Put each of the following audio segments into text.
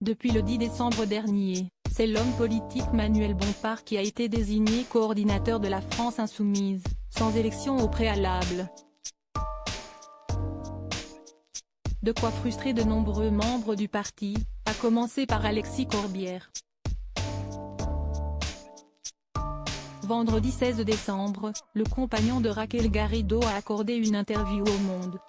Depuis le 10 décembre dernier, c'est l'homme politique Manuel Bompard qui a été désigné coordinateur de la France Insoumise, sans élection au préalable. De quoi frustrer de nombreux membres du parti, à commencer par Alexis Corbière. Vendredi 16 décembre, le compagnon de Raquel Garrido a accordé une interview au Monde.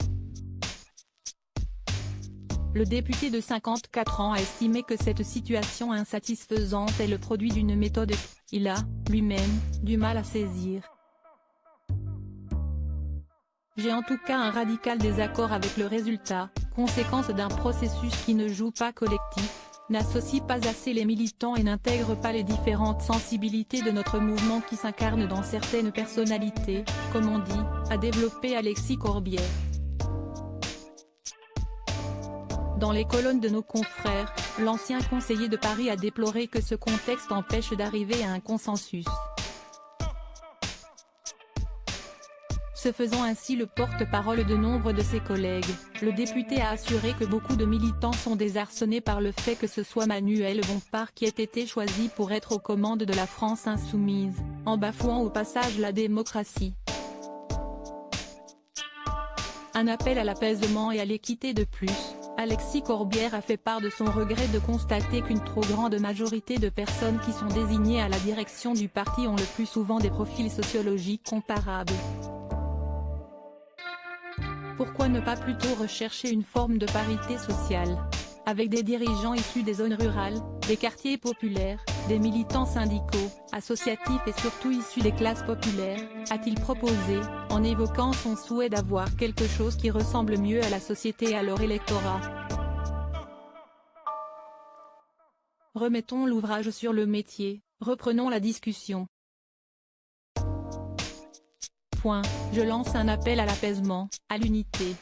Le député de 54 ans a estimé que cette situation insatisfaisante est le produit d'une méthode qu'il a, lui-même, du mal à saisir. J'ai en tout cas un radical désaccord avec le résultat, conséquence d'un processus qui ne joue pas collectif, n'associe pas assez les militants et n'intègre pas les différentes sensibilités de notre mouvement qui s'incarnent dans certaines personnalités, comme on dit, a développé Alexis Corbière. Dans les colonnes de nos confrères, l'ancien conseiller de Paris a déploré que ce contexte empêche d'arriver à un consensus. Se faisant ainsi le porte-parole de nombre de ses collègues, le député a assuré que beaucoup de militants sont désarçonnés par le fait que ce soit Manuel Bompard qui ait été choisi pour être aux commandes de la France Insoumise, en bafouant au passage la démocratie. Un appel à l'apaisement et à l'équité de plus. Alexis Corbière a fait part de son regret de constater qu'une trop grande majorité de personnes qui sont désignées à la direction du parti ont le plus souvent des profils sociologiques comparables. Pourquoi ne pas plutôt rechercher une forme de parité sociale, avec des dirigeants issus des zones rurales, des quartiers populaires, des militants syndicaux, associatifs et surtout issus des classes populaires, a-t-il proposé, en évoquant son souhait d'avoir quelque chose qui ressemble mieux à la société et à leur électorat. Remettons l'ouvrage sur le métier, reprenons la discussion. Je lance un appel à l'apaisement, à l'unité.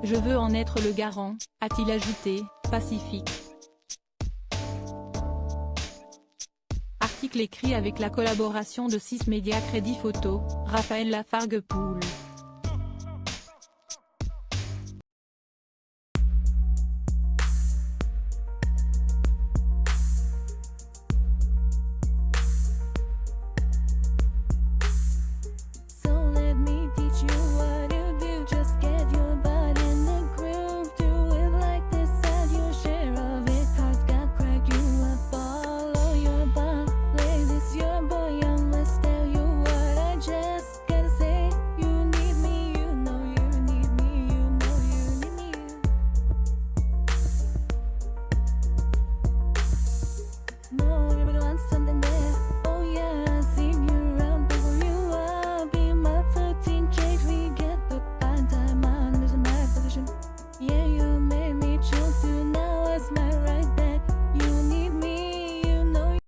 Je veux en être le garant, a-t-il ajouté, pacifique. Article écrit avec la collaboration de 6 médias Crédit Photo, Raphaël Lafargue-Poul.